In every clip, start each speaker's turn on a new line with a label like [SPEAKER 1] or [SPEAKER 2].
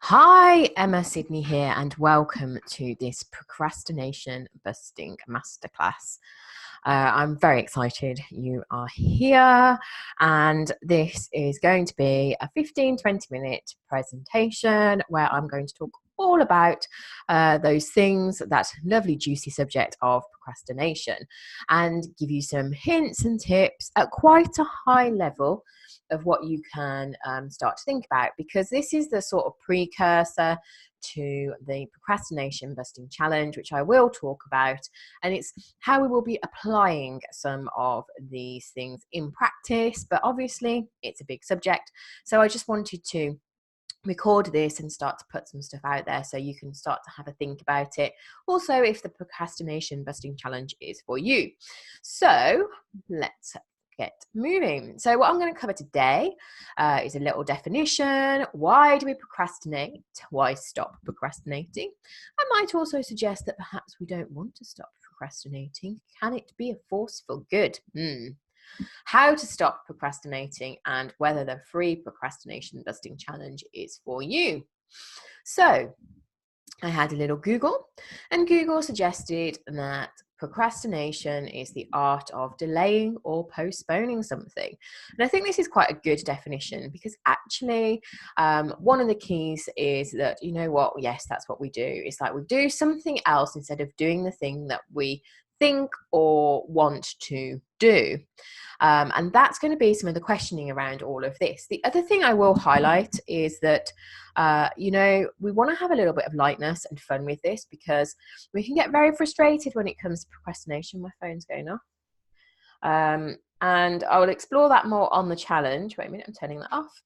[SPEAKER 1] Hi, Emma Sydney here, and welcome to this Procrastination Busting Masterclass. I'm very excited you are here, and this is going to be a 15-20 minute presentation where I'm going to talk all about those things, that lovely juicy subject of procrastination, and give you some hints and tips at quite a high level of what you can start to think about, because this is the sort of precursor to the procrastination busting challenge, which I will talk about, and it's how we will be applying some of these things in practice. But obviously it's a big subject, so I just wanted to record this and start to put some stuff out there so you can start to have a think about it. Also, if the procrastination busting challenge is for you. So let's get moving. So what I'm going to cover today is a little definition. Why do we procrastinate? Why stop procrastinating? I might also suggest that perhaps we don't want to stop procrastinating. Can it be a force for good? How to stop procrastinating, and whether the free procrastination busting challenge is for you. So I had a little Google, and Google suggested that procrastination is the art of delaying or postponing something. And I think this is quite a good definition, because actually one of the keys is that, you know what, yes, that's what we do. It's like we do something else instead of doing the thing that we think or want to do. And that's going to be some of the questioning around all of this. The other thing I will highlight is that, we want to have a little bit of lightness and fun with this, because we can get very frustrated when it comes to procrastination. My phone's going off. And I will explore that more on the challenge. Wait a minute, I'm turning that off.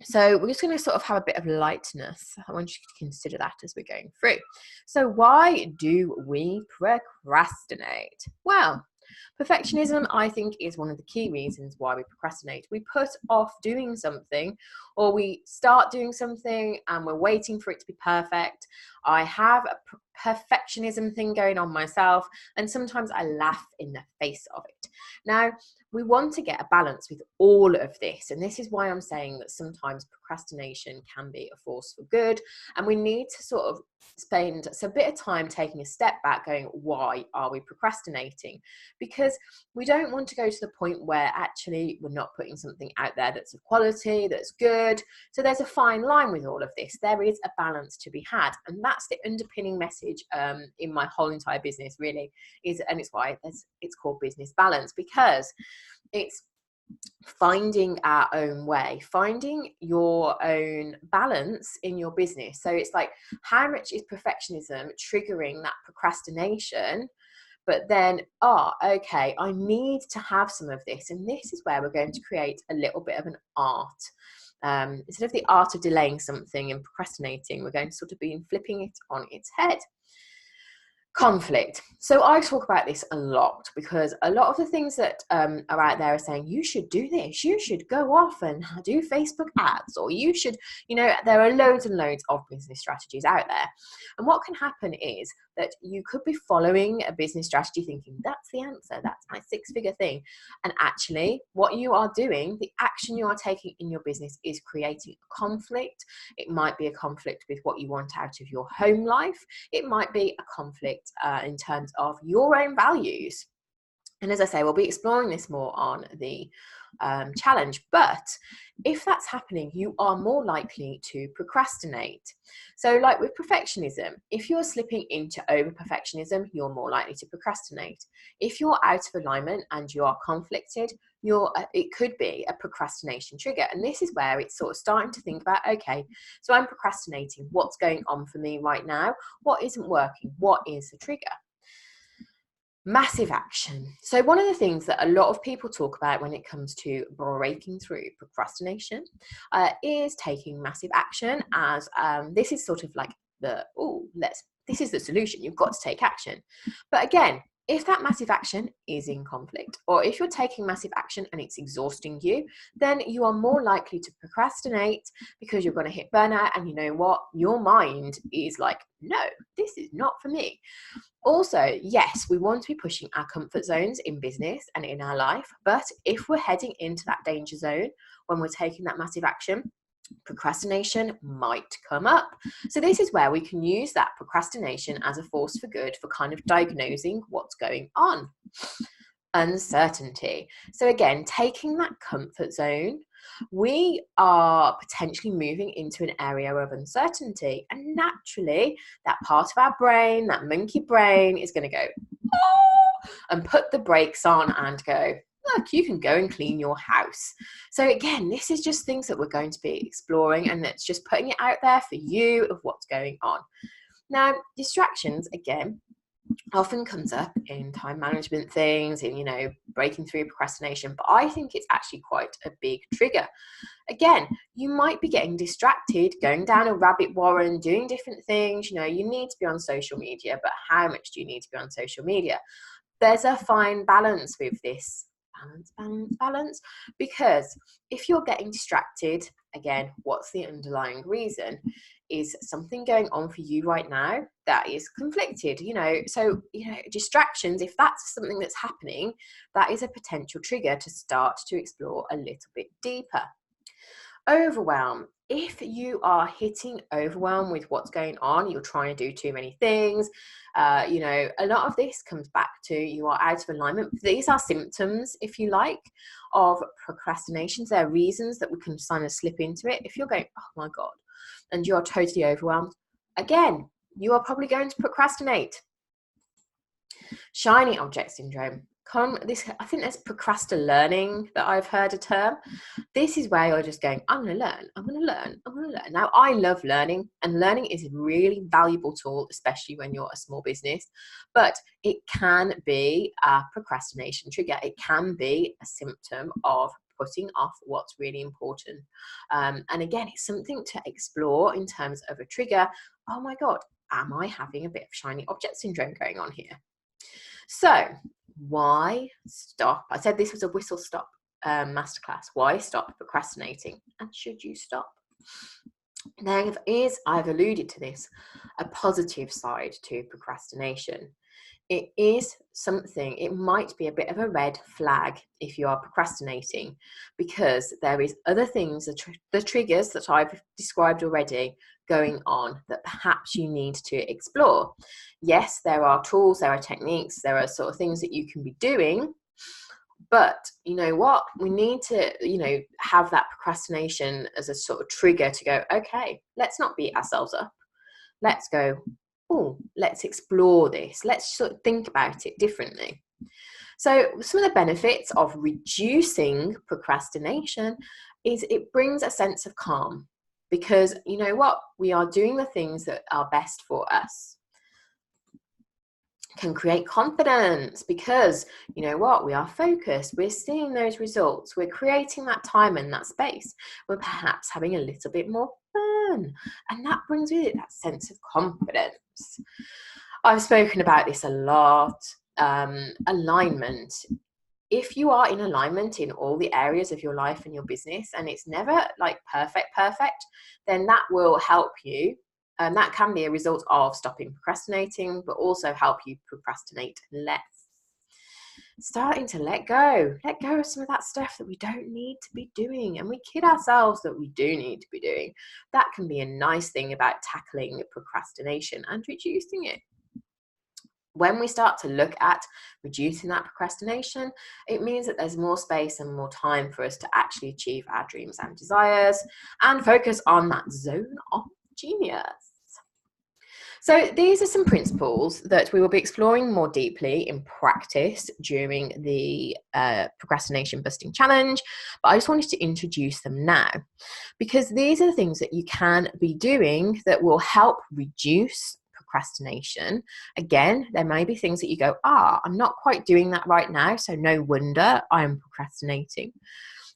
[SPEAKER 1] So we're just going to sort of have a bit of lightness. I want you to consider that as we're going through. So why do we procrastinate? Well, perfectionism, I think, is one of the key reasons why we procrastinate. We put off doing something, or we start doing something and we're waiting for it to be perfect. I have a perfectionism thing going on myself, and sometimes I laugh in the face of it. Now, we want to get a balance with all of this, and this is why I'm saying that sometimes procrastination can be a force for good, and we need to sort of spend a bit of time taking a step back, going, why are we procrastinating? Because we don't want to go to the point where actually we're not putting something out there that's of quality, that's good. So there's a fine line with all of this. There is a balance to be had, and that's the underpinning message in my whole entire business, really, and it's why it's called business balance, because it's finding our own way, finding your own balance in your business. So it's like, how much is perfectionism triggering that procrastination? But then, okay, I need to have some of this. And this is where we're going to create a little bit of an art. Instead of the art of delaying something and procrastinating, we're going to sort of be flipping it on its head. Conflict. So I talk about this a lot, because a lot of the things that are out there are saying, you should do this, you should go off and do Facebook ads, or you should, there are loads and loads of business strategies out there. And what can happen is that you could be following a business strategy thinking, that's the answer, that's my 6-figure thing. And actually what you are doing, the action you are taking in your business, is creating a conflict. It might be a conflict with what you want out of your home life. It might be a conflict in terms of your own values. And as I say, we'll be exploring this more on the challenge. But if that's happening, you are more likely to procrastinate. So like with perfectionism, if you're slipping into over perfectionism, you're more likely to procrastinate. If you're out of alignment and you are conflicted, it could be a procrastination trigger. And this is where it's sort of starting to think about, okay, so I'm procrastinating. What's going on for me right now? What isn't working? What is the trigger? Massive action. So one of the things that a lot of people talk about when it comes to breaking through procrastination is taking massive action, as this is sort of like this is the solution. You've got to take action. But again, if that massive action is in conflict, or if you're taking massive action and it's exhausting you, then you are more likely to procrastinate, because you're going to hit burnout, and you know what? Your mind is like, no, this is not for me. Also, yes, we want to be pushing our comfort zones in business and in our life, but if we're heading into that danger zone when we're taking that massive action, procrastination might come up. So this is where we can use that procrastination as a force for good for kind of diagnosing what's going on. Uncertainty. So again, taking that comfort zone, we are potentially moving into an area of uncertainty, and naturally that part of our brain, that monkey brain, is going to go, oh, and put the brakes on and go, look, you can go and clean your house. So again, this is just things that we're going to be exploring, and it's just putting it out there for you of what's going on. Now, distractions, again, often comes up in time management things, in, breaking through procrastination, but I think it's actually quite a big trigger. Again, you might be getting distracted, going down a rabbit warren, doing different things. You need to be on social media, but how much do you need to be on social media? There's a fine balance with this. Balance. Because if you're getting distracted, again, what's the underlying reason? Is something going on for you right now that is conflicted? So distractions, if that's something that's happening, that is a potential trigger to start to explore a little bit deeper. Overwhelm. If you are hitting overwhelm with what's going on, you're trying to do too many things, a lot of this comes back to you are out of alignment. These are symptoms, if you like, of procrastinations. There are reasons that we can kind of slip into it. If you're going, oh my God, and you're totally overwhelmed, again, you are probably going to procrastinate. Shiny object syndrome. I think there's procrasti-learning that I've heard a term. This is where you're just going, I'm going to learn. Now, I love learning, and learning is a really valuable tool, especially when you're a small business, but it can be a procrastination trigger. It can be a symptom of putting off what's really important. And again, it's something to explore in terms of a trigger. Oh my God, am I having a bit of shiny object syndrome going on here? So why stop? I said this was a whistle stop masterclass. Why stop procrastinating? And should you stop? There is, I've alluded to this, a positive side to procrastination. It is something, it might be a bit of a red flag if you are procrastinating, because there is other things, the triggers that I've described already going on that perhaps you need to explore. Yes, there are tools, there are techniques, there are sort of things that you can be doing, but you know what? We need to, have that procrastination as a sort of trigger to go, okay, let's not beat ourselves up. Let's go, oh, let's explore this. Let's sort of think about it differently. So some of the benefits of reducing procrastination is it brings a sense of calm, because you know what? We are doing the things that are best for us. Can create confidence, because you know what? We are focused. We're seeing those results. We're creating that time and that space. We're perhaps having a little bit more fun. And that brings with it that sense of confidence. I've spoken about this a lot. Alignment. If you are in alignment in all the areas of your life and your business, and it's never like perfect, then that will help you. And that can be a result of stopping procrastinating, but also help you procrastinate less. Starting to let go of some of that stuff that we don't need to be doing, and we kid ourselves that we do need to be doing. That can be a nice thing about tackling procrastination and reducing it. When we start to look at reducing that procrastination, it means that there's more space and more time for us to actually achieve our dreams and desires and focus on that zone of genius. So these are some principles that we will be exploring more deeply in practice during the Procrastination Busting Challenge, but I just wanted to introduce them now, because these are the things that you can be doing that will help reduce procrastination. Again, there may be things that you go, I'm not quite doing that right now, so no wonder I'm procrastinating.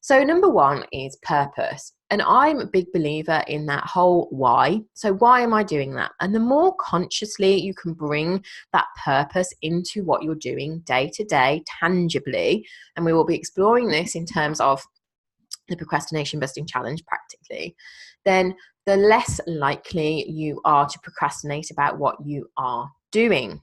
[SPEAKER 1] So number one is purpose. And I'm a big believer in that whole why. So why am I doing that? And the more consciously you can bring that purpose into what you're doing day to day, tangibly, and we will be exploring this in terms of the Procrastination Busting Challenge practically, then the less likely you are to procrastinate about what you are doing.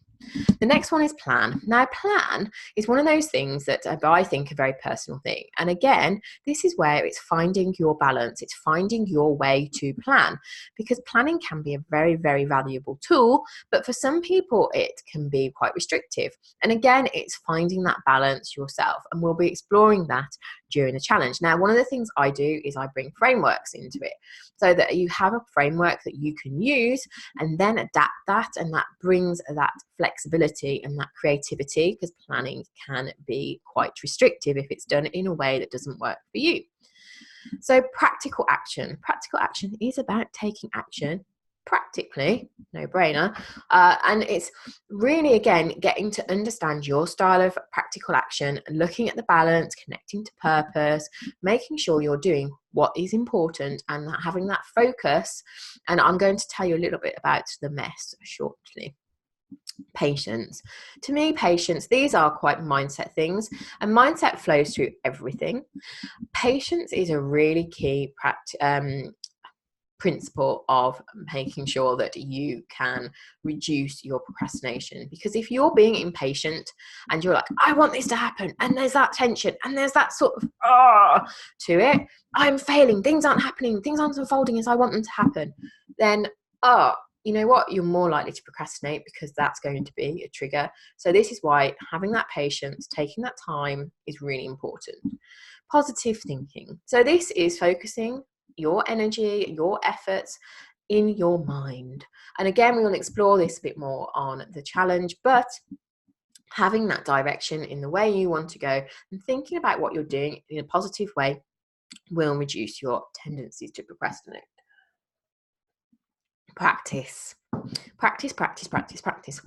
[SPEAKER 1] The next one is plan. Now, plan is one of those things that I think a very personal thing. And again, this is where it's finding your balance. It's finding your way to plan, because planning can be a very, very valuable tool, but for some people it can be quite restrictive. And again, it's finding that balance yourself. And we'll be exploring that during the challenge. Now, one of the things I do is I bring frameworks into it so that you have a framework that you can use and then adapt that, and that brings that flexibility and that creativity, because planning can be quite restrictive if it's done in a way that doesn't work for you. So practical action. Practical action is about taking action practically, no brainer, and it's really, again, getting to understand your style of practical action, looking at the balance, connecting to purpose, making sure you're doing what is important and having that focus. And I'm going to tell you a little bit about the mess shortly. Patience. To me, patience, these are quite mindset things, and mindset flows through everything. Patience is a really key principle of making sure that you can reduce your procrastination. Because if you're being impatient and you're like, I want this to happen, and there's that tension and there's that sort of to it, I'm failing, things aren't happening, things aren't unfolding as I want them to happen, then you know what, you're more likely to procrastinate, because that's going to be a trigger. So this is why having that patience, taking that time, is really important. Positive thinking. So this is focusing your energy, your efforts in your mind. And again, we will explore this a bit more on the challenge, but having that direction in the way you want to go and thinking about what you're doing in a positive way will reduce your tendencies to procrastinate. Practice. Practice, practice, practice, practice.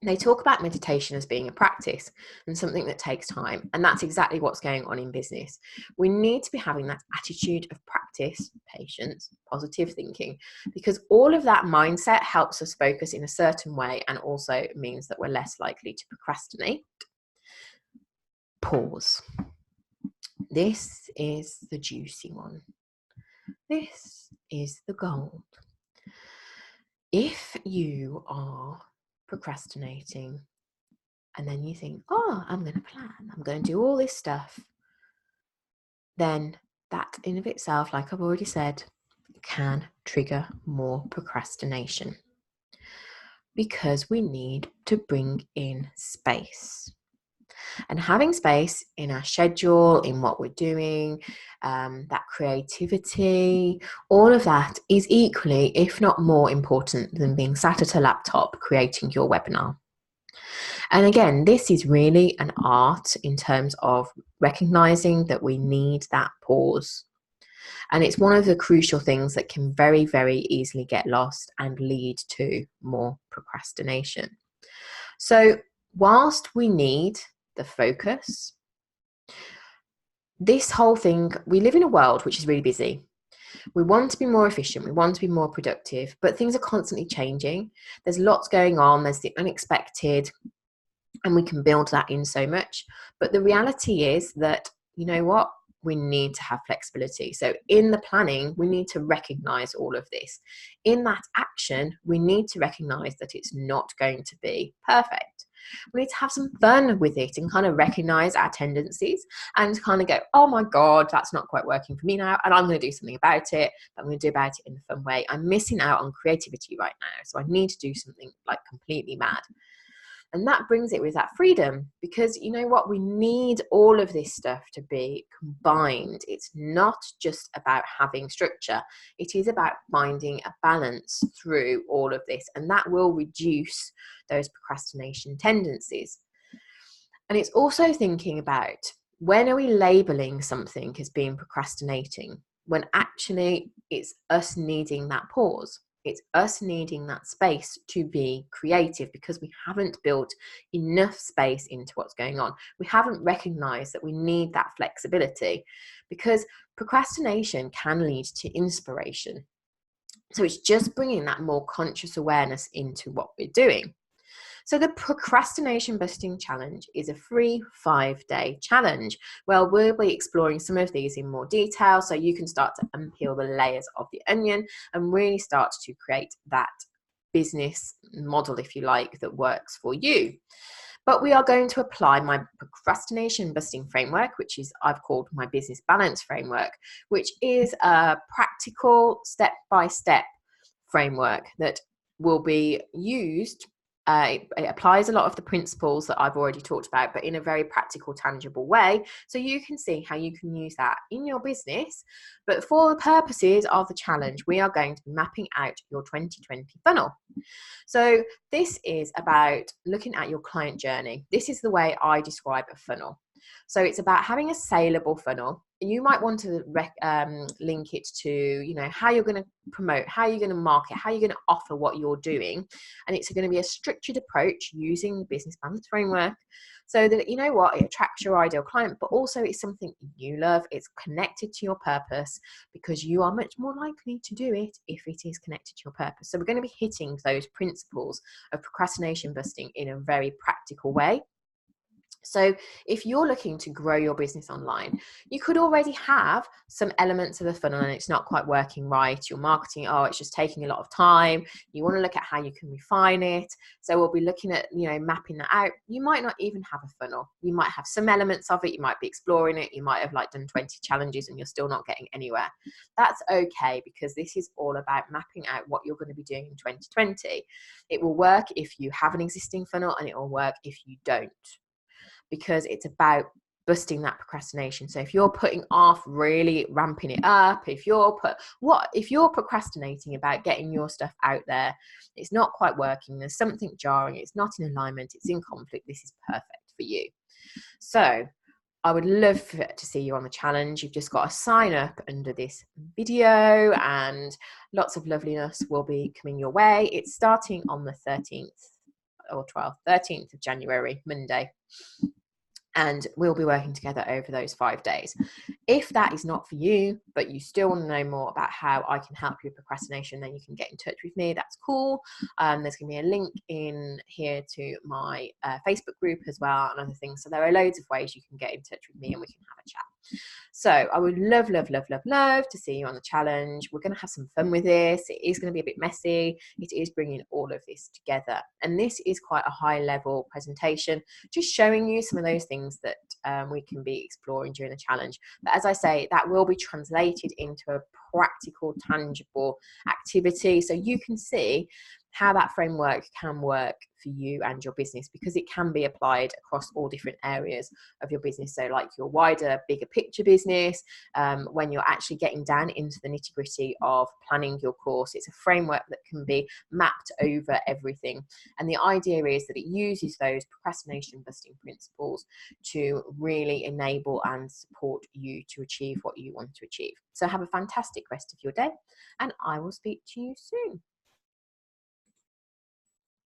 [SPEAKER 1] They talk about meditation as being a practice and something that takes time. And that's exactly what's going on in business. We need to be having that attitude of practice, patience, positive thinking, because all of that mindset helps us focus in a certain way and also means that we're less likely to procrastinate. Pause. This is the juicy one. This is the gold. If you are procrastinating and then you think, I'm going to plan, I'm going to do all this stuff, then that in of itself, like I've already said, can trigger more procrastination, because we need to bring in space. And having space in our schedule, in what we're doing, that creativity, all of that is equally, if not more important than being sat at a laptop creating your webinar. And again, this is really an art in terms of recognizing that we need that pause. And it's one of the crucial things that can very, very easily get lost and lead to more procrastination. So whilst we need the focus, this whole thing, we live in a world which is really busy. We want to be more efficient, we want to be more productive, but things are constantly changing. There's lots going on, there's the unexpected, and we can build that in so much. But the reality is that, you know what, we need to have flexibility. So in the planning, we need to recognize all of this. In that action, we need to recognize that it's not going to be perfect. We need to have some fun with it and kind of recognize our tendencies and kind of go, oh my God, that's not quite working for me now, and I'm going to do something about it, but I'm going to do about it in a fun way. I'm missing out on creativity right now, so I need to do something like completely mad. And that brings it with that freedom, because you know what, we need all of this stuff to be combined. It's not just about having structure. It is about finding a balance through all of this, and that will reduce those procrastination tendencies. And it's also thinking about, when are we labeling something as being procrastinating, when actually it's us needing that pause. It's us needing that space to be creative, because we haven't built enough space into what's going on. We haven't recognized that we need that flexibility, because procrastination can lead to inspiration. So it's just bringing that more conscious awareness into what we're doing. So the Procrastination Busting Challenge is a free 5-day challenge. Well, we'll be exploring some of these in more detail, so you can start to unpeel the layers of the onion and really start to create that business model, if you like, that works for you. But we are going to apply my procrastination busting framework, which is I've called my business balance framework, which is a practical step-by-step framework that will be used. It applies a lot of the principles that I've already talked about, but in a very practical, tangible way. So you can see how you can use that in your business. But for the purposes of the challenge, we are going to be mapping out your 2020 funnel. So this is about looking at your client journey. This is the way I describe a funnel. So it's about having a saleable funnel. You might want to link it to, you know, how you're going to promote, how you're going to market, how you're going to offer what you're doing. And it's going to be a structured approach using the business balance framework, so that, you know what, it attracts your ideal client, but also it's something you love. It's connected to your purpose, because you are much more likely to do it if it is connected to your purpose. So we're going to be hitting those principles of procrastination busting in a very practical way. So if you're looking to grow your business online, you could already have some elements of the funnel and it's not quite working right. Your marketing, it's just taking a lot of time. You want to look at how you can refine it. So we'll be looking at, you know, mapping that out. You might not even have a funnel. You might have some elements of it. You might be exploring it. You might have done 20 challenges and you're still not getting anywhere. That's okay, because this is all about mapping out what you're going to be doing in 2020. It will work if you have an existing funnel, and it will work if you don't, because it's about busting that procrastination. So if you're putting off really ramping it up, if you're procrastinating about getting your stuff out there, it's not quite working, there's something jarring, it's not in alignment, it's in conflict, this is perfect for you. So I would love to see you on the challenge. You've just got to sign up under this video and lots of loveliness will be coming your way. It's starting on the 13th of January, Monday. And we'll be working together over those 5 days. If that is not for you, but you still want to know more about how I can help you with procrastination, then you can get in touch with me. That's cool. There's going to be a link in here to my Facebook group as well, and other things. So there are loads of ways you can get in touch with me and we can have a chat. So I would love to see you on the challenge. We're going to have some fun with this. It is going to be a bit messy. It is bringing all of this together. And this is quite a high level presentation, just showing you some of those things that we can be exploring during the challenge. But as I say, that will be translated into a practical, tangible activity, so you can see how that framework can work for you and your business, because it can be applied across all different areas of your business. So like your wider, bigger picture business, when you're actually getting down into the nitty gritty of planning your course, it's a framework that can be mapped over everything. And the idea is that it uses those procrastination busting principles to really enable and support you to achieve what you want to achieve. So have a fantastic rest of your day, and I will speak to you soon.